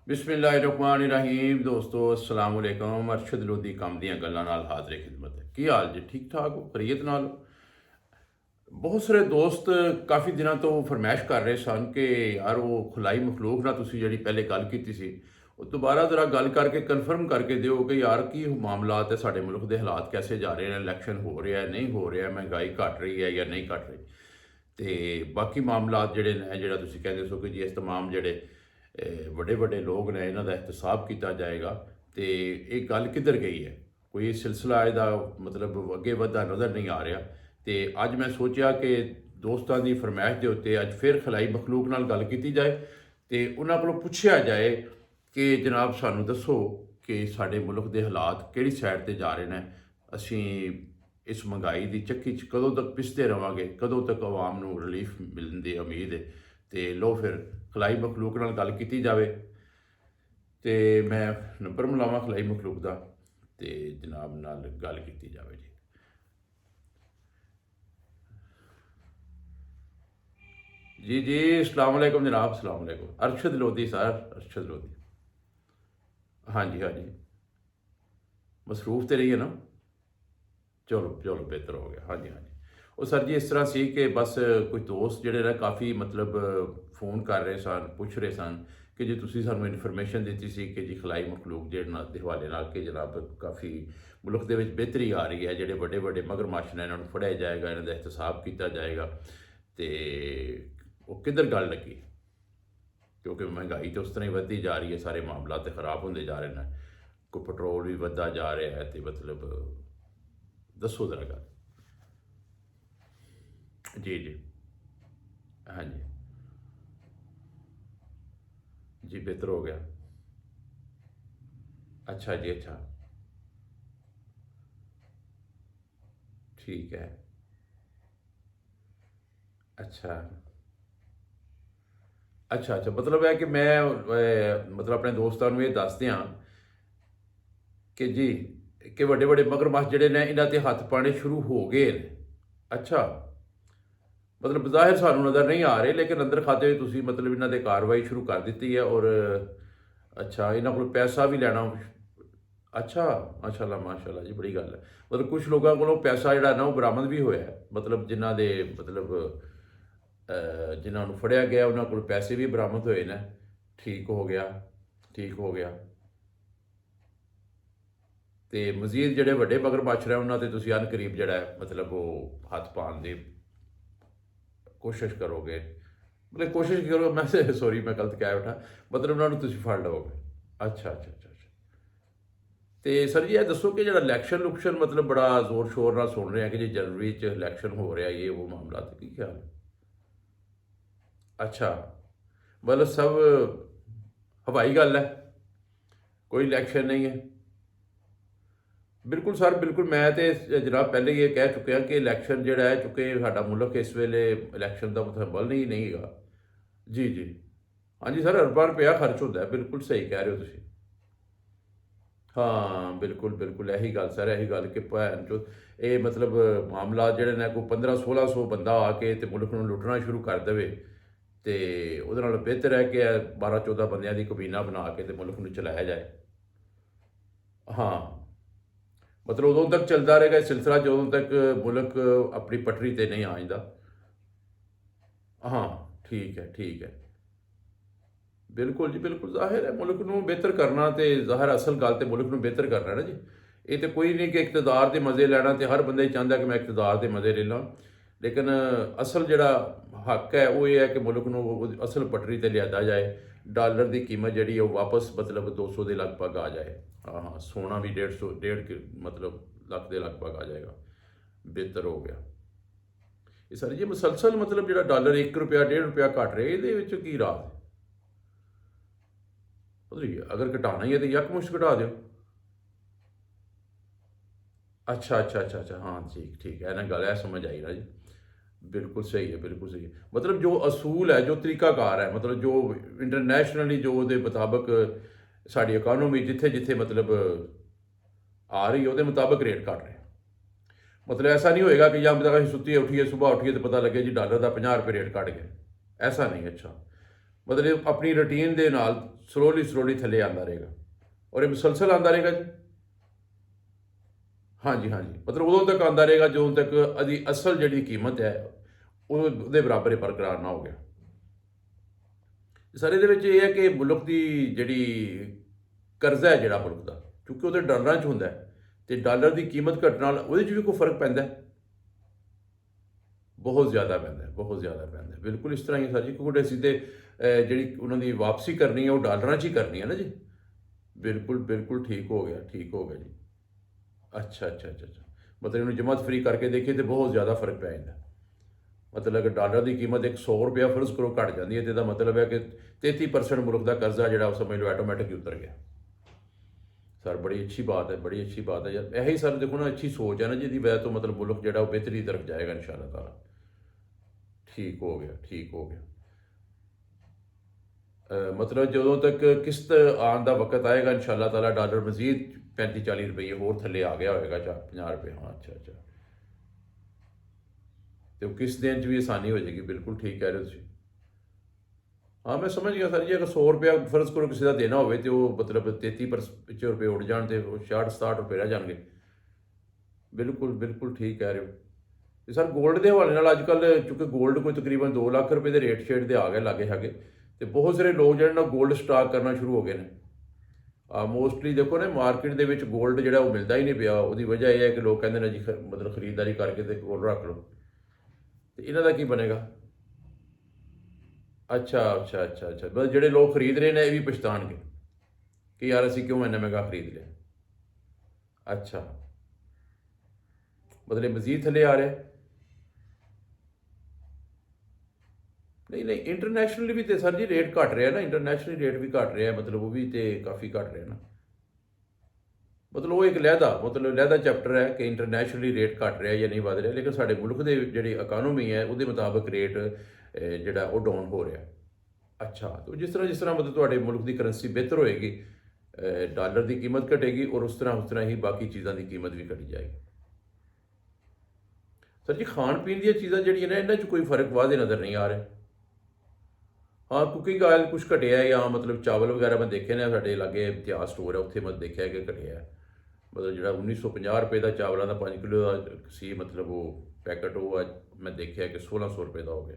बिस्मिल्लाहिर्रहमानिर्रहीम। दोस्तों अस्सलाम वालेकुम। अरशद लोधी कम ਦੀਆਂ ਗੱਲਾਂ ਨਾਲ ਹਾਜ਼ਰ ਖਿਦਮਤ ਹੈ। ਕੀ ਹਾਲ ਜੀ? ਠੀਕ ਠਾਕ ਹੋ? ਖਰੀਅਤ ਨਾਲ? ਬਹੁਤ ਸਾਰੇ ਦੋਸਤ ਕਾਫੀ ਦਿਨਾਂ ਤੋਂ ਫਰਮਾਇਸ਼ ਕਰ ਰਹੇ ਸਨ ਕਿ ਯਾਰ ਉਹ ਖੁਲਾਈ ਮਖਲੂਕ ਨਾਲ ਤੁਸੀਂ ਜਿਹੜੀ ਪਹਿਲੇ ਗੱਲ ਕੀਤੀ ਸੀ ਉਹ ਦੁਬਾਰਾ ਜ਼ਰਾ ਗੱਲ ਕਰਕੇ ਕਨਫਰਮ ਕਰਕੇ ਦਿਓ ਕਿ ਯਾਰ ਕੀ ਮਾਮਲਾਤ ਹੈ, ਸਾਡੇ ਮੁਲਕ ਦੇ ਹਾਲਾਤ ਕੈਸੇ ਜਾ ਰਹੇ ਨੇ, ਇਲੈਕਸ਼ਨ ਹੋ ਰਿਹਾ ਨਹੀਂ ਹੋ ਰਿਹਾ, ਮਹਿੰਗਾਈ ਘਟ ਰਹੀ ਹੈ ਜਾਂ ਨਹੀਂ ਘਟ ਰਹੀ, ਤੇ ਬਾਕੀ ਮਾਮਲਾਤ ਜਿਹੜੇ ਨੇ, ਜਿਹੜਾ ਤੁਸੀਂ ਕਹਿੰਦੇ ਸੋ ਕਿ ਜੀ ਇਸ ਤਮਾਮ ਜਿਹੜੇ ਵੱਡੇ ਵੱਡੇ ਲੋਕ ਨੇ ਇਹਨਾਂ ਦਾ ਇਹਤਸਾਬ ਕੀਤਾ ਜਾਏਗਾ, ਤੇ ਇਹ ਗੱਲ ਕਿੱਧਰ ਗਈ ਹੈ? ਕੋਈ ਸਿਲਸਿਲਾ ਇਹਦਾ ਮਤਲਬ ਅੱਗੇ ਵੱਧਦਾ ਨਜ਼ਰ ਨਹੀਂ ਆ ਰਿਹਾ। ਤੇ ਅੱਜ ਮੈਂ ਸੋਚਿਆ ਕਿ ਦੋਸਤਾਂ ਦੀ ਫਰਮਾਇਸ਼ ਦੇ ਉੱਤੇ ਅੱਜ ਫਿਰ ਖਲਾਈ ਮਖਲੂਕ ਨਾਲ ਗੱਲ ਕੀਤੀ ਜਾਏ ਤੇ ਉਹਨਾਂ ਕੋਲੋਂ ਪੁੱਛਿਆ ਜਾਏ ਕਿ ਜਨਾਬ ਸਾਨੂੰ ਦੱਸੋ ਕਿ ਸਾਡੇ ਮੁਲਕ ਦੇ ਹਾਲਾਤ ਕਿਹੜੀ ਸਾਈਡ ਤੇ ਜਾ ਰਹੇ ਨੇ, ਅਸੀਂ ਇਸ ਮਹਿੰਗਾਈ ਦੀ ਚੱਕੀ 'ਚ ਕਦੋਂ ਤੱਕ ਪਿਸਦੇ ਰਹਾਂਗੇ, ਕਦੋਂ ਤੱਕ ਆਵਾਮ ਨੂੰ ਰਿਲੀਫ ਮਿਲਣ ਦੀ ਉਮੀਦ ਹੈ। ਤੇ ਲਓ ਫਿਰ ਖਲਾਈ ਮਖਲੂਕ ਨਾਲ ਗੱਲ ਕੀਤੀ ਜਾਵੇ। ਤੇ ਮੈਂ ਨੰਬਰ ਮਿਲਾਵਾਂ ਖਲਾਈ ਮਖਲੂਕ ਦਾ ਤੇ ਜਨਾਬ ਨਾਲ ਗੱਲ ਕੀਤੀ ਜਾਵੇ ਜੀ। जी जी अस्सलाम वालेकुम जनाब, अस्सलाम वालेकुम। अरशद लोधी सर, अरशद लोधी। हाँ जी हाँ जी, मसरूफ तो रही है ना? चलो चलो बेहतर हो गया। हाँ जी हाँ जी। ਉਹ ਸਰ ਜੀ ਇਸ ਤਰ੍ਹਾਂ ਸੀ ਕਿ ਬਸ ਕੁਝ ਦੋਸਤ ਜਿਹੜੇ ਨੇ ਕਾਫੀ ਮਤਲਬ ਫੋਨ ਕਰ ਰਹੇ ਸਨ, ਪੁੱਛ ਰਹੇ ਸਨ ਕਿ ਜੇ ਤੁਸੀਂ ਸਾਨੂੰ ਇਨਫੋਰਮੇਸ਼ਨ ਦਿੱਤੀ ਸੀ ਕਿ ਜੀ ਖਲਾਈ ਮਖਲੂਕ ਜਿਹੜੇ ਨਾਲ ਦੇ ਹਵਾਲੇ ਨਾਲ ਕਿ ਜਨਾਬ ਕਾਫੀ ਮੁਲਕ ਦੇ ਵਿੱਚ ਬਿਹਤਰੀ ਆ ਰਹੀ ਹੈ, ਜਿਹੜੇ ਵੱਡੇ ਵੱਡੇ ਮਗਰਮੱਛ ਨੇ ਇਹਨਾਂ ਨੂੰ ਫੜਿਆ ਜਾਏਗਾ, ਇਹਨਾਂ ਦਾ ਇਹਤਸਾਬ ਕੀਤਾ ਜਾਏਗਾ, ਤੇ ਉਹ ਕਿੱਧਰ ਗੱਲ ਲੱਗੀ? ਕਿਉਂਕਿ ਮਹਿੰਗਾਈ ਤਾਂ ਉਸ ਤਰ੍ਹਾਂ ਹੀ ਵੱਧਦੀ ਜਾ ਰਹੀ ਹੈ, ਸਾਰੇ ਮਾਮਲਾਤ ਤਾਂ ਖਰਾਬ ਹੁੰਦੇ ਜਾ ਰਹੇ ਨੇ, ਕੋਈ ਪੈਟਰੋਲ ਵੀ ਵੱਧਦਾ ਜਾ ਰਿਹਾ ਹੈ, ਤੇ ਮਤਲਬ ਦੱਸੋ ਜ਼ਰਾ ਗੱਲ। जी जी हाँ जी जी, बेहतर हो गया। अच्छा जी, अच्छा ठीक है। अच्छा अच्छा अच्छा, मतलब है कि मैं मतलब अपने दोस्तों ਨੂੰ ਇਹ ਦੱਸ ਦਿਆਂ ਕਿ ਜੀ ਕਿ ਵੱਡੇ ਵੱਡੇ ਮਗਰਮੱਛ ਜਿਹੜੇ ਨੇ ਇਹਨਾਂ ਤੇ ਹੱਥ ਪਾਣੇ ਸ਼ੁਰੂ ਹੋ ਗਏ ਨੇ। ਅੱਛਾ, मतलब ज़ाहिर सानू नज़र नहीं आ रहे, लेकिन अंदर खाते हुए तुसी मतलब इन्हों ने कार्रवाई शुरू कर दी है। और अच्छा इन्हों को पैसा भी लैना। अच्छा माशाल्लाह जी, बड़ी गल है। मतलब कुछ लोगों को पैसा जोड़ा ना वो बरामद भी होया है, मतलब जिन्हों के मतलब जिन्होंने फड़िया गया उन्होंने को पैसे भी बरामद होए ने। ठीक हो गया, ठीक हो गया। तो मजीद जोड़े वड्डे मगरमच्छ रहे उन्होंने तुसी अनकरीब जोड़ा मतलब वो हथ पाने की कोशिश करोगे, मतलब कोशिश करोगे, मैं सॉरी मैं गलत कह बैठा, मतलब उन्होंने तुम फड़ लोगे। अच्छा अच्छा अच्छा अच्छा। तो सर जी ये दसो कि जो इलैक्शन लुक्शन मतलब बड़ा जोर शोर ना सुन रहे हैं कि जी जनवरी च इलैक्शन हो रहा है, ये वो मामला, तो की ख्याल है? अच्छा, मतलब सब हवाई गल है, कोई इलैक्शन नहीं है? बिल्कुल सर बिल्कुल, मैं तो जनाब पहले ये कह चुके हैं कि इलैक्शन जोड़ा है, चूँकि साडा मुल्क इस वेले इलैक्शन का मुतहबल नहीं है। जी जी हाँ जी सर, अरबां रुपया खर्च होता है, बिल्कुल सही कह रहे हो तुसीं। हाँ बिल्कुल बिल्कुल, यही गल सर, यही गल कि भैन चो ये मतलब मामला जोड़े ने कोई 1500-1600 बंदा आके तो मुल्क में लुटना शुरू कर दे, तो वो बेहतर है कि 12-14 बंदियां की कबीना बना के तो मुल्क में चलाया जाए। हाँ मतलब उदों तक चलता रहेगा सिलसिला जो तक मुल्क अपनी पटरी ते नहीं आ जाता। हाँ ठीक है ठीक है, बिल्कुल जी बिल्कुल, जाहिर है मुल्क में बेहतर करना, तो जाहिर असल गल तो मुल्क में बेहतर करना ना जी। ये तो कोई नहीं कि इकतदार के मज़े लैना, तो हर बंदा ही चाहता कि मैं इकतदार के मज़े ले ला, लेकिन असल जोड़ा हक है वो ये है कि मुल्क में असल पटरी ते लिया जाए, डॉलर की कीमत जी वापस मतलब 200 के लगभग आ जाए। हाँ हाँ, सोना भी 150 मतलब लख के लगभग आ जाएगा, बेहतर हो गया। ये सर जी मुसलसल मतलब जो डॉलर 1 रुपया 1.5 रुपया घट रहा है, ये की राज है? मतलब अगर घटाना ही है तो यकमुश्त घटा दो। अच्छा अच्छा अच्छा अच्छा, हाँ ठीक ठीक है ना, गल है समझ आई ना जी, बिल्कुल सही है, बिल्कुल सही है। मतलब जो असूल है, जो तरीकाकार है, मतलब जो इंटरनेशनली जो वो मुताबिक साड़ी इकानमी जिथे जिथे मतलब आ रही है वो मुताबिक रेट घट रहे हैं। मतलब ऐसा नहीं होएगा कि जब तक सुत्ती उठिए सुबह उठिए तो पता लगे जी डॉलर का 50 रुपये रेट घट गया, ऐसा नहीं। अच्छा ਮਤਲਬ ਆਪਣੀ ਰੂਟੀਨ ਦੇ ਨਾਲ ਸਲੋਲੀ ਥੱਲੇ ਆਉਂਦਾ ਰਹੇਗਾ ਔਰ ਇਹ ਮੁਸਲਸਲ ਆਉਂਦਾ ਰਹੇਗਾ ਜੀ। ਹਾਂਜੀ ਹਾਂਜੀ, ਮਤਲਬ ਉਦੋਂ ਤੱਕ ਆਉਂਦਾ ਰਹੇਗਾ ਜਦੋਂ ਤੱਕ ਇਹਦੀ ਅਸਲ ਜਿਹੜੀ ਕੀਮਤ ਹੈ ਉਹਦੇ ਬਰਾਬਰ ਬਰਕਰਾਰ ਨਾ ਹੋ ਗਿਆ। ਸਰ ਇਹਦੇ ਵਿੱਚ ਇਹ ਹੈ ਕਿ ਮੁਲਕ ਦੀ ਜਿਹੜੀ ਕਰਜ਼ਾ ਹੈ ਜਿਹੜਾ ਮੁਲਕ ਦਾ, ਕਿਉਂਕਿ ਉਹਦੇ ਡਾਲਰਾਂ 'ਚ ਹੁੰਦਾ ਹੈ ਅਤੇ ਡਾਲਰ ਦੀ ਕੀਮਤ ਘਟਣ ਨਾਲ ਉਹਦੇ 'ਚ ਵੀ ਕੋਈ ਫਰਕ ਪੈਂਦਾ ਹੈ, ਬਹੁਤ ਜ਼ਿਆਦਾ ਪੈਂਦਾ, ਬਹੁਤ ਜ਼ਿਆਦਾ ਪੈਂਦਾ। ਬਿਲਕੁਲ ਇਸ ਤਰ੍ਹਾਂ ਹੀ ਸਰ ਜੀ, ਕਿਉਂਕਿ ਅਸੀਂ ਤਾਂ ਜਿਹੜੀ ਉਹਨਾਂ ਦੀ ਵਾਪਸੀ ਕਰਨੀ ਹੈ ਉਹ ਡਾਲਰਾਂ 'ਚ ਹੀ ਕਰਨੀ ਹੈ ਨਾ ਜੀ। ਬਿਲਕੁਲ ਬਿਲਕੁਲ, ਠੀਕ ਹੋ ਗਿਆ, ਠੀਕ ਹੋ ਗਿਆ ਜੀ। ਅੱਛਾ ਅੱਛਾ ਅੱਛਾ ਅੱਛਾ, ਮਤਲਬ ਇਹਨੂੰ ਜਮ੍ਹਾਂ ਫਰੀ ਕਰਕੇ ਦੇਖੀਏ ਤਾਂ ਬਹੁਤ ਜ਼ਿਆਦਾ ਫਰਕ ਪੈ ਜਾਂਦਾ। ਮਤਲਬ ਅਗਰ ਡਾਲਰ ਦੀ ਕੀਮਤ 100 ਰੁਪਇਆ ਫਰਜ਼ ਕਰੋ ਘਟ ਜਾਂਦੀ ਹੈ, ਤਾਂ ਇਹਦਾ ਮਤਲਬ ਹੈ ਕਿ 33% ਮੁਲਕ ਦਾ ਕਰਜ਼ਾ ਜਿਹੜਾ ਉਹ ਸਮਝ ਲਓ ਆਟੋਮੈਟਿਕ ਹੀ ਉਤਰ ਗਿਆ। ਸਰ ਬੜੀ ਅੱਛੀ ਬਾਤ ਹੈ, ਬੜੀ ਅੱਛੀ ਬਾਤ ਹੈ ਯਾਰ। ਇਹੀ ਸਰ ਦੇਖੋ ਨਾ, ਅੱਛੀ ਸੋਚ ਹੈ ਨਾ ਜਿਹਦੀ ਵਜ੍ਹਾ ਤੋਂ ਮਤਲਬ ਮੁਲਕ ਜਿਹੜਾ ਉਹ ਬਿਹਤਰੀ ਤਰਫ ਜਾਏਗਾ ਇਨਸ਼ਾ ਅੱਲਾਹ ਤਾਲਾ। ਠੀਕ ਹੋ ਗਿਆ, ਠੀਕ ਹੋ ਗਿਆ। ਮਤਲਬ ਜਦੋਂ ਤੱਕ ਕਿਸ਼ਤ ਆਉਣ ਦਾ ਵਕਤ ਆਏਗਾ ਇਨਸ਼ਾ ਅੱਲਾਹ ਤਾਲਾ ਡਾਲਰ ਮਜ਼ੀਦ 35-40 ਰੁਪਏ ਹੋਰ ਥੱਲੇ ਆ ਗਿਆ ਹੋਏਗਾ, 50 ਰੁਪਏ। ਹਾਂ ਅੱਛਾ ਅੱਛਾ, ਤੇ ਉਹ ਕਿਸ ਦੇਣ 'ਚ ਵੀ ਆਸਾਨੀ ਹੋ ਜਾਏਗੀ। ਬਿਲਕੁਲ ਠੀਕ ਕਹਿ ਰਹੇ ਹੋ ਤੁਸੀਂ। ਹਾਂ ਮੈਂ ਸਮਝ ਗਿਆ ਸਰ ਜੀ, ਅਗਰ 100 ਰੁਪਇਆ ਫਰਜ਼ ਕਰੋ ਕਿਸੇ ਦਾ ਦੇਣਾ ਹੋਵੇ ਤੇ ਉਹ ਮਤਲਬ 33 ਰੁਪਏ ਉੱਡ ਜਾਣ ਤੇ ਉਹ 66-67 ਰੁਪਏ ਰਹਿ ਜਾਣਗੇ। ਬਿਲਕੁਲ ਬਿਲਕੁਲ ਠੀਕ ਕਹਿ ਰਹੇ ਹੋ। ਤੇ ਸਰ ਗੋਲਡ ਦੇ ਹਵਾਲੇ ਨਾਲ ਅੱਜ ਕੱਲ੍ਹ ਚੂँਕਿ ਗੋਲਡ ਕੋਈ ਤਕਰੀਬਨ 2 ਲੱਖ ਰੁਪਏ ਦੇ ਰੇਟ ਸ਼ੇਟ ਦੇ ਆ ਗਏ ਲਾਗੇ ਛਾਗੇ, ਤੇ ਬਹੁਤ ਸਾਰੇ ਲੋਕ ਜਿਹੜੇ ਨਾ ਗੋਲਡ ਸਟਾਕ ਕਰਨਾ ਸ਼ੁਰੂ ਹੋ ਗਏ ਨੇ। ਮੋਸਟਲੀ ਦੇਖੋ ਨਾ ਮਾਰਕੀਟ ਦੇ ਵਿੱਚ ਗੋਲਡ ਜਿਹੜਾ ਉਹ ਮਿਲਦਾ ਹੀ ਨਹੀਂ ਪਿਆ। ਉਹਦੀ ਵਜ੍ਹਾ ਇਹ ਹੈ ਕਿ ਲੋਕ ਕਹਿੰਦੇ ਨੇ ਜੀ ਮਤਲਬ ਖਰੀਦਦਾਰੀ ਕਰਕੇ ਤੇ ਗੋਲਡ ਰੱਖ ਲਓ, ਤੇ ਇਹਨਾਂ ਦਾ ਕੀ ਬਣੇਗਾ? ਅੱਛਾ ਅੱਛਾ ਅੱਛਾ ਅੱਛਾ, ਬਸ ਜਿਹੜੇ ਲੋਕ ਖਰੀਦ ਰਹੇ ਨੇ ਇਹ ਵੀ ਪਛਤਾਣਗੇ ਕਿ ਯਾਰ ਅਸੀਂ ਕਿਉਂ ਇੰਨਾ ਮਹਿੰਗਾ ਖਰੀਦ ਲਿਆ। ਅੱਛਾ, ਮਤਲਬ ਮਜ਼ੀਦ ਥੱਲੇ ਆ ਰਿਹਾ। ਨਹੀਂ ਨਹੀਂ, ਇੰਟਰਨੈਸ਼ਨਲੀ ਵੀ ਤੇ ਸਰ ਜੀ ਰੇਟ ਘਟ ਰਿਹਾ ਨਾ, ਇੰਟਰਨੈਸ਼ਨਲੀ ਰੇਟ ਵੀ ਘਟ ਰਿਹਾ, ਮਤਲਬ ਉਹ ਵੀ ਤੇ ਕਾਫੀ ਘਟ ਰਿਹਾ ਨਾ। ਮਤਲਬ ਉਹ ਇੱਕ ਲਹਿਦਾ ਚੈਪਟਰ ਹੈ ਕਿ ਇੰਟਰਨੈਸ਼ਨਲੀ ਰੇਟ ਘਟ ਰਿਹਾ ਜਾਂ ਨਹੀਂ ਵੱਧ ਰਿਹਾ, ਲੇਕਿਨ ਸਾਡੇ ਮੁਲਕ ਦੇ ਜਿਹੜੀ ਇਕਾਨਮੀ ਹੈ ਉਹਦੇ ਮੁਤਾਬਕ ਰੇਟ ਜਿਹੜਾ ਉਹ ਡਾਊਨ ਹੋ ਰਿਹਾ। ਅੱਛਾ, ਤਾਂ ਜਿਸ ਤਰ੍ਹਾਂ ਮਤਲਬ ਤੁਹਾਡੇ ਮੁਲਕ ਦੀ ਕਰੰਸੀ ਬਿਹਤਰ ਹੋਏਗੀ, ਡਾਲਰ ਦੀ ਕੀਮਤ ਘਟੇਗੀ ਔਰ ਉਸ ਤਰ੍ਹਾਂ ਹੀ ਬਾਕੀ ਚੀਜ਼ਾਂ ਦੀ ਕੀਮਤ ਵੀ ਘਟੀ ਜਾਏਗੀ। ਸਰ ਜੀ ਖਾਣ ਪੀਣ ਦੀਆਂ ਚੀਜ਼ਾਂ ਜਿਹੜੀਆਂ ਨੇ ਇਹਨਾਂ 'ਚ ਕੋਈ ਫਰਕ ਵਾਧੇ ਨਜ਼ਰ ਨਹੀਂ ਆ ਰਿਹਾ। ਹਾਂ ਕੁਕਿੰਗ ਆਇਲ ਕੁਛ ਘਟਿਆ, ਜਾਂ ਮਤਲਬ ਚਾਵਲ ਵਗੈਰਾ ਮੈਂ ਦੇਖੇ ਨੇ, ਸਾਡੇ ਲਾਗੇ ਇਤਿਹਾਸ ਸਟੋਰ ਹੈ ਉੱਥੇ ਮੈਂ ਦੇਖਿਆ ਕਿ ਘਟਿਆ। ਮਤਲਬ ਜਿਹੜਾ 1950 ਰੁਪਏ ਦਾ ਚਾਵਲਾਂ ਦਾ 5 ਕਿਲੋ ਦਾ ਸੀ ਮਤਲਬ ਉਹ ਪੈਕਟ, ਉਹ ਅੱਜ ਮੈਂ ਦੇਖਿਆ ਕਿ 1600 ਰੁਪਏ ਦਾ ਹੋ ਗਿਆ।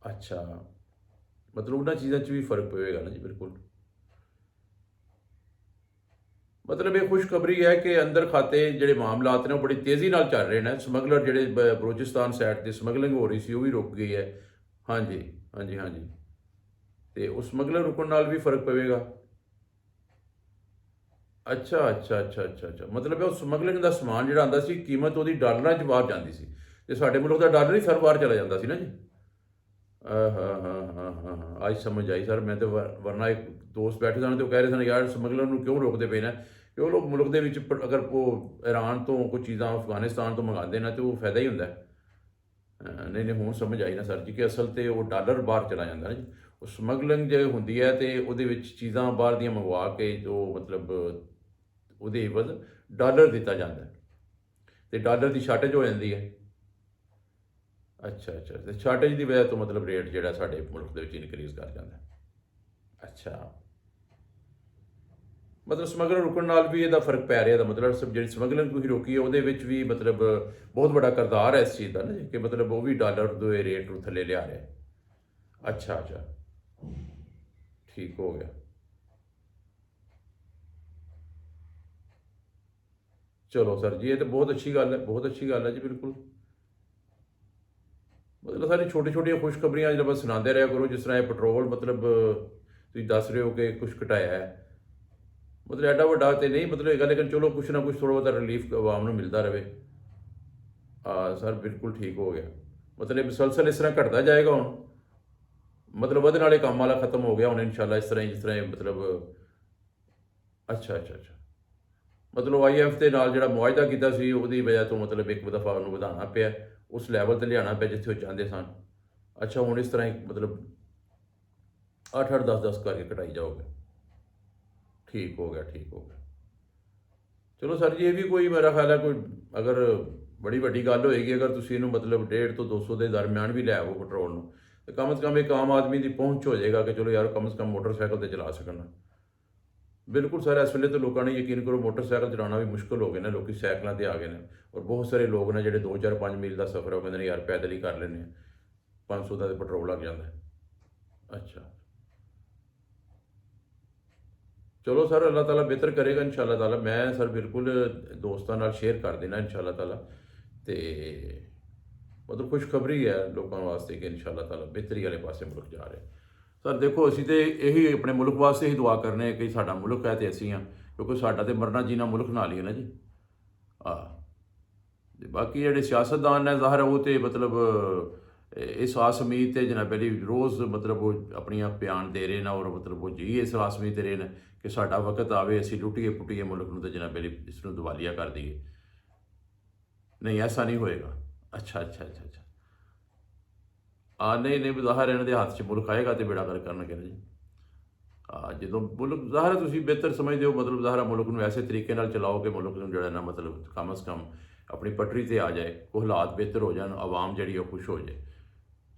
ਅੱਛਾ, ਮਤਲਬ ਉਹਨਾਂ ਚੀਜ਼ਾਂ 'ਚ ਵੀ ਫਰਕ ਪਵੇਗਾ ਨਾ ਜੀ। ਬਿਲਕੁਲ, ਮਤਲਬ ਇਹ ਖੁਸ਼ਖਬਰੀ ਹੈ ਕਿ ਅੰਦਰ ਖਾਤੇ ਜਿਹੜੇ ਮਾਮਲਾਤ ਨੇ ਉਹ ਬੜੀ ਤੇਜ਼ੀ ਨਾਲ ਚੱਲ ਰਹੇ ਨੇ। ਸਮਗਲਰ ਜਿਹੜੇ ਬਲੋਚਿਸਤਾਨ ਸਾਈਡ 'ਤੇ ਸਮਗਲਿੰਗ ਹੋ ਰਹੀ ਸੀ ਉਹ ਵੀ ਰੁਕ ਗਈ ਹੈ। ਹਾਂਜੀ ਹਾਂਜੀ ਹਾਂਜੀ, ਤੇ ਉਹ ਸਮਗਲਰ ਰੁਕਣ ਨਾਲ ਵੀ ਫਰਕ ਪਵੇਗਾ। ਅੱਛਾ ਅੱਛਾ ਅੱਛਾ ਅੱਛਾ ਅੱਛਾ, ਮਤਲਬ ਉਹ ਸਮਗਲਿੰਗ ਦਾ ਸਮਾਨ ਜਿਹੜਾ ਆਉਂਦਾ ਸੀ ਕੀਮਤ ਉਹਦੀ ਡਾਲਰਾਂ 'ਚ ਬਾਹਰ ਜਾਂਦੀ ਸੀ, ਤੇ ਸਾਡੇ ਮੁਲਕ ਦਾ ਡਾਲਰ ਹੀ ਸਰ ਬਾਹਰ ਚਲਾ ਜਾਂਦਾ ਸੀ ਨਾ ਜੀ। ਹਾਂ ਹਾਂ ਹਾਂ ਹਾਂ ਹਾਂ ਹਾਂ, ਅੱਜ ਸਮਝ ਆਈ ਸਰ। ਮੈਂ ਤਾਂ ਵਰਨਾ ਇੱਕ ਦੋਸਤ ਬੈਠੇ ਸਨ ਤੇ ਉਹ ਕਹਿ ਰਹੇ ਸਨ ਯਾਰ ਸਮਗਲਰ ਨੂੰ ਕਿਉਂ ਰੋਕਦੇ ਪਏ ਨੇ, ਕਿ ਉਹ ਲੋਕ ਮੁਲਕ ਦੇ ਵਿੱਚ ਅਗਰ ਉਹ ਈਰਾਨ ਤੋਂ ਕੋਈ ਚੀਜ਼ਾਂ ਅਫਗਾਨਿਸਤਾਨ ਤੋਂ ਮੰਗਵਾਉਂਦੇ ਨੇ ਤਾਂ ਉਹ ਫਾਇਦਾ ਹੀ ਹੁੰਦਾ ਹੈ। ਨਹੀਂ ਨਹੀਂ, ਹੁਣ ਸਮਝ ਆਈ ਨਾ ਸਰ ਜੀ ਕਿ ਅਸਲ ਤੇ ਉਹ ਡਾਲਰ ਬਾਹਰ ਚਲਾ ਜਾਂਦਾ ਨਾ ਜੀ। ਉਹ ਸਮਗਲਿੰਗ ਜੇ ਹੁੰਦੀ ਹੈ ਤੇ ਉਹਦੇ ਵਿੱਚ ਚੀਜ਼ਾਂ ਬਾਹਰ ਦੀਆਂ ਮੰਗਵਾ ਕੇ ਜੋ ਮਤਲਬ ਉਹਦੇ ਇਵਜ਼ ਡਾਲਰ ਦਿੱਤਾ ਜਾਂਦਾ ਹੈ, ਤੇ ਡਾਲਰ ਦੀ ਸ਼ਾਰਟੇਜ ਹੋ ਜਾਂਦੀ ਹੈ। ਅੱਛਾ ਅੱਛਾ, ਤੇ ਸ਼ਾਰਟੇਜ ਦੀ ਵਜ੍ਹਾ ਤੋਂ ਮਤਲਬ ਰੇਟ ਜਿਹੜਾ ਸਾਡੇ ਮੁਲਕ ਦੇ ਵਿੱਚ ਇਨਕਰੀਜ਼ ਕਰ ਜਾਂਦਾ ਹੈ। ਅੱਛਾ, ਮਤਲਬ ਸਮਗਲਰ ਰੁਕਣ ਨਾਲ ਵੀ ਇਹਦਾ ਫਰਕ ਪੈ ਰਿਹਾ। ਦਾ ਮਤਲਬ ਜਿਹੜੀ ਸਮਗਲਿੰਗ ਤੁਸੀਂ ਰੋਕੀ ਹੈ ਉਹਦੇ ਵਿੱਚ ਵੀ ਮਤਲਬ ਬਹੁਤ ਵੱਡਾ ਕਿਰਦਾਰ ਹੈ ਇਸ ਚੀਜ਼ ਦਾ ਨਾ ਜੀ, ਕਿ ਮਤਲਬ ਉਹ ਵੀ ਡਾਲਰ ਦੇ ਰੇਟ ਨੂੰ ਥੱਲੇ ਲਿਆ ਰਿਹਾ। ਅੱਛਾ ਅੱਛਾ, ਠੀਕ ਹੋ ਗਿਆ। ਚਲੋ ਸਰ ਜੀ, ਇਹ ਤਾਂ ਬਹੁਤ ਅੱਛੀ ਗੱਲ ਹੈ, ਬਹੁਤ ਅੱਛੀ ਗੱਲ ਹੈ ਜੀ। ਬਿਲਕੁਲ, ਮਤਲਬ ਸਾਰੀ ਛੋਟੀ ਛੋਟੀਆਂ ਖੁਸ਼ਖਬਰੀਆਂ ਜਦੋਂ ਬਸ ਸੁਣਾਉਂਦੇ ਰਿਹਾ ਕਰੋ। ਜਿਸ ਤਰ੍ਹਾਂ ਇਹ ਪੈਟਰੋਲ ਮਤਲਬ ਤੁਸੀਂ ਦੱਸ ਰਹੇ ਹੋ ਕਿ ਕੁਛ ਘਟਾਇਆ ਹੈ, ਮਤਲਬ ਐਡਾ ਵੱਡਾ ਤੇ ਨਹੀਂ ਮਤਲਬ ਹੈਗਾ, ਲੇਕਿਨ ਚਲੋ ਕੁਛ ਨਾ ਕੁਛ ਥੋੜ੍ਹਾ ਬਹੁਤਾ ਰਿਲੀਫ ਆਵਾਮ ਨੂੰ ਮਿਲਦਾ ਰਹੇ। ਸਰ ਬਿਲਕੁਲ ਠੀਕ ਹੋ ਗਿਆ। ਮਤਲਬ ਮੁਸਲਸਲ ਇਸ ਤਰ੍ਹਾਂ ਘਟਦਾ ਜਾਏਗਾ ਹੁਣ, ਮਤਲਬ ਵਧਣ ਵਾਲੇ ਕੰਮ ਵਾਲਾ ਖਤਮ ਹੋ ਗਿਆ ਹੁਣ ਇਨਸ਼ਾਅੱਲਾ। ਇਸ ਤਰ੍ਹਾਂ ਹੀ ਜਿਸ ਤਰ੍ਹਾਂ ਇਹ ਮਤਲਬ ਅੱਛਾ ਅੱਛਾ ਅੱਛਾ, ਮਤਲਬ IMF ਦੇ ਨਾਲ ਜਿਹੜਾ ਮੁਆਹਦਾ ਕੀਤਾ ਸੀ ਉਹਦੀ ਵਜ੍ਹਾ ਤੋਂ ਮਤਲਬ ਇੱਕ ਦਫਾ ਉਹਨੂੰ ਵਧਾਉਣਾ ਪਿਆ, ਉਸ ਲੈਵਲ 'ਤੇ ਲਿਆਉਣਾ ਪਿਆ ਜਿੱਥੇ ਉਹ ਚਾਹੁੰਦੇ ਸਨ। ਅੱਛਾ, ਹੁਣ ਇਸ ਤਰ੍ਹਾਂ ਹੀ ਮਤਲਬ 8-8 10-10 ਕਰਕੇ ਘਟਾਈ ਜਾਓਗੇ। ਠੀਕ ਹੋ ਗਿਆ, ਠੀਕ ਹੋ ਗਿਆ। ਚਲੋ ਸਰ ਜੀ, ਇਹ ਵੀ ਕੋਈ ਮੇਰਾ ਖਿਆਲ ਹੈ ਕੋਈ ਅਗਰ ਬੜੀ ਵੱਡੀ ਗੱਲ ਹੋਏਗੀ ਅਗਰ ਤੁਸੀਂ ਇਹਨੂੰ ਮਤਲਬ 150 ਤੋਂ 200 ਦੇ ਦਰਮਿਆਨ ਵੀ ਲੈ ਆਵੋ ਪੈਟਰੋਲ ਨੂੰ, ਤੇ ਕਮ ਸੇ ਕਮ ਇੱਕ ਆਮ ਆਦਮੀ ਦੀ ਪਹੁੰਚ ਹੋ ਜਾਏਗਾ ਕਿ ਚਲੋ ਯਾਰ ਕਮ ਸੇ ਕਮ ਮੋਟਰਸਾਈਕਲ ਤੇ ਚਲਾ ਸਕਣ। ਬਿਲਕੁਲ ਸਰ, ਇਸ ਵੇਲੇ ਤਾਂ ਲੋਕਾਂ ਨੇ ਯਕੀਨ ਕਰੋ ਮੋਟਰਸਾਈਕਲ ਚਲਾਉਣਾ ਵੀ ਮੁਸ਼ਕਿਲ ਹੋ ਗਏ ਨੇ, ਲੋਕੀ ਸਾਈਕਲਾਂ ਤੇ ਆ ਗਏ ਨੇ। ਔਰ ਬਹੁਤ ਸਾਰੇ ਲੋਕ ਨੇ ਜਿਹੜੇ 2-4-5 ਮੀਲ ਦਾ ਸਫ਼ਰ ਉਹ ਕਹਿੰਦੇ ਨੇ ਯਾਰ ਪੈਦਲ ਹੀ ਕਰ ਲੈਂਦੇ ਹਾਂ, 500 ਦਾ ਤੇ ਪੈਟਰੋਲ ਲੱਗ ਜਾਂਦਾ ਹੈ। ਅੱਛਾ, ਚਲੋ ਸਰ, ਅੱਲਾਹ ਤਾਲਾ ਬਿਹਤਰ ਕਰੇਗਾ ਇਨਸ਼ਾਅੱਲਾ ਤਾਲਾ। ਮੈਂ ਸਰ ਬਿਲਕੁਲ ਦੋਸਤਾਂ ਨਾਲ ਸ਼ੇਅਰ ਕਰ ਦੇਣਾ ਇਨਸ਼ਾਅੱਲਾ ਤਾਲਾ। ਤੇ ਮਤਲਬ ਖੁਸ਼ਖਬਰੀ ਹੈ ਲੋਕਾਂ ਵਾਸਤੇ ਕਿ ਇਨਸ਼ਾਅੱਲਾ ਤਾਲਾ ਬਿਹਤਰੀ ਵਾਲੇ ਪਾਸੇ ਮੁਲਕ ਜਾ ਰਿਹਾ। ਸਰ ਦੇਖੋ, ਅਸੀਂ ਤੇ ਇਹੀ ਆਪਣੇ ਮੁਲਕ ਵਾਸਤੇ ਹੀ ਦੁਆ ਕਰਨੇ ਕਿ ਸਾਡਾ ਮੁਲਕ ਹੈ ਤੇ ਅਸੀਂ ਹਾਂ, ਕਿਉਂਕਿ ਸਾਡਾ ਤੇ ਮਰਨਾ ਜੀਣਾ ਮੁਲਕ ਨਾਲ ਹੀ ਹੈ ਨਾ ਜੀ। ਆ ਤੇ ਬਾਕੀ ਜਿਹੜੇ ਸਿਆਸਤਦਾਨ ਨੇ ਜ਼ਾਹਰ ਹੈ ਉਹ ਤੇ ਮਤਲਬ ਇਸ ਆਸ ਉਮੀਦ ਤੇ ਜਨਾਬ ਅਲੀ ਰੋਜ਼ ਮਤਲਬ ਉਹ ਆਪਣੀਆਂ ਬਿਆਨ ਦੇ ਰਹੇ ਨੇ, ਔਰ ਮਤਲਬ ਉਹ ਜੀ ਇਸ ਆਸ ਉਮੀਦ ਤੇ ਰਹੇ ਨੇ ਕਿ ਸਾਡਾ ਵਕਤ ਆਵੇ, ਅਸੀਂ ਲੁੱਟੀਏ ਪੁੱਟੀਏ ਮੁਲਕ ਨੂੰ ਤੇ ਜਨਾਬ ਅਲੀ ਇਸ ਨੂੰ ਦਿਵਾਲੀਆ ਕਰ ਦਈਏ। ਨਹੀਂ, ਐਸਾ ਨਹੀਂ ਹੋਏਗਾ। ਅੱਛਾ ਅੱਛਾ ਅੱਛਾ ਅੱਛਾ। ਨਹੀਂ ਨਹੀਂ, ਜ਼ਾਹਰ ਇਹਨਾਂ ਦੇ ਹੱਥ 'ਚ ਮੁਲਕ ਆਏਗਾ ਤੇ ਬੇੜਾ ਗਰਕ ਕਰਨਗੇ ਨਾ ਜੀ। ਜਦੋਂ ਮੁਲਕ ਜ਼ਾਹਰ ਹੈ ਤੁਸੀਂ ਬਿਹਤਰ ਸਮਝਦੇ ਹੋ, ਮਤਲਬ ਜ਼ਾਹਰ ਹੈ ਮੁਲਕ ਨੂੰ ਐਸੇ ਤਰੀਕੇ ਨਾਲ ਚਲਾਓ ਕਿ ਮੁਲਕ ਨੂੰ ਜਿਹੜਾ ਨਾ ਮਤਲਬ ਕਮ ਅਜ਼ ਕਮ ਆਪਣੀ ਪਟਰੀ ਤੇ ਆ ਜਾਏ, ਉਹ ਹਾਲਾਤ ਬਿਹਤਰ ਹੋ ਜਾਣ, ਆਵਾਮ ਜਿਹੜੀ ਉਹ ਖੁਸ਼ ਹੋ ਜਾਏ।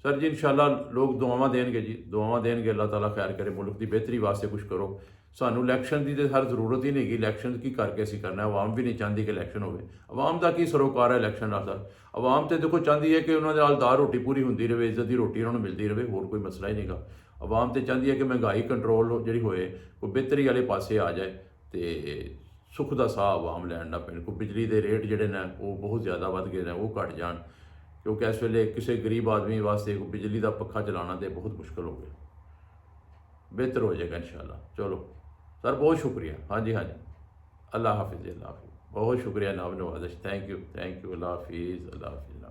ਸਰ ਜੀ ਇਨਸ਼ਾਅੱਲਾ ਲੋਕ ਦੁਆਵਾਂ ਦੇਣਗੇ ਜੀ, ਦੁਆਵਾਂ ਦੇਣਗੇ। ਅੱਲਾਹ ਤਾਲਾ ਖੈਰ ਕਰੇ, ਮੁਲਕ ਦੀ ਬਿਹਤਰੀ ਵਾਸਤੇ ਕੁਛ ਕਰੋ। ਸਾਨੂੰ ਇਲੈਕਸ਼ਨ ਦੀ ਤਾਂ ਹਰ ਜ਼ਰੂਰਤ ਹੀ ਨਹੀਂ ਹੈਗੀ। ਇਲੈਕਸ਼ਨ ਕੀ ਕਰਕੇ ਅਸੀਂ ਕਰਨਾ? ਆਵਾਮ ਵੀ ਨਹੀਂ ਚਾਹੁੰਦੀ ਕਿ ਇਲੈਕਸ਼ਨ ਹੋਵੇ। ਆਵਾਮ ਦਾ ਕੀ ਸਰੋਕਾਰ ਹੈ ਇਲੈਕਸ਼ਨ ਨਾਲ ਸਰ? ਆਵਾਮ ਤੇ ਦੇਖੋ ਚਾਹੁੰਦੀ ਹੈ ਕਿ ਉਹਨਾਂ ਦੇ ਨਾਲ ਦਾਲ ਰੋਟੀ ਪੂਰੀ ਹੁੰਦੀ ਰਹੇ, ਇੱਜ਼ਤ ਦੀ ਰੋਟੀ ਉਹਨਾਂ ਨੂੰ ਮਿਲਦੀ ਰਹੇ, ਹੋਰ ਕੋਈ ਮਸਲਾ ਹੀ ਨਹੀਂਗਾ। ਆਵਾਮ ਤੇ ਚਾਹੁੰਦੀ ਹੈ ਕਿ ਮਹਿੰਗਾਈ ਕੰਟਰੋਲ ਜਿਹੜੀ ਹੋਏ, ਕੋਈ ਬਿਹਤਰੀ ਵਾਲੇ ਪਾਸੇ ਆ ਜਾਏ ਤੇ ਸੁੱਖ ਦਾ ਸਾਹ ਆਵਾਮ ਲੈਣ ਨਾ ਪੈਣ। ਕੋਈ ਬਿਜਲੀ ਦੇ ਰੇਟ ਜਿਹੜੇ ਨੇ ਉਹ ਬਹੁਤ ਜ਼ਿਆਦਾ ਵੱਧ ਗਏ ਨੇ, ਉਹ ਘਟ ਜਾਣ, ਕਿਉਂਕਿ ਇਸ ਵੇਲੇ ਕਿਸੇ ਗਰੀਬ ਆਦਮੀ ਵਾਸਤੇ ਕੋਈ ਬਿਜਲੀ ਦਾ ਪੱਖਾ ਚਲਾਉਣਾ ਤੇ ਬਹੁਤ ਮੁਸ਼ਕਿਲ ਹੋ ਗਿਆ। ਬਿਹਤਰ ਹੋ ਜਾਏਗਾ ਇਨਸ਼ਾਅੱਲਾ। ਚਲੋ ਸਰ, ਬਹੁਤ ਸ਼ੁਕਰੀਆ। ਹਾਂਜੀ ਹਾਂਜੀ, ਅੱਲਾ ਹਾਫਿਜ਼ ਜੀ, ਅੱਲਾ ਹਾਫਿਜ਼। ਬਹੁਤ ਸ਼ੁਕਰੀਆ ਨਾਬ ਨਵਾਜ਼ਿਸ਼। ਥੈਂਕ ਯੂ, ਅੱਲਾ ਹਾਫਿਜ਼, ਅੱਲਾ ਹਾਫਿਜ਼।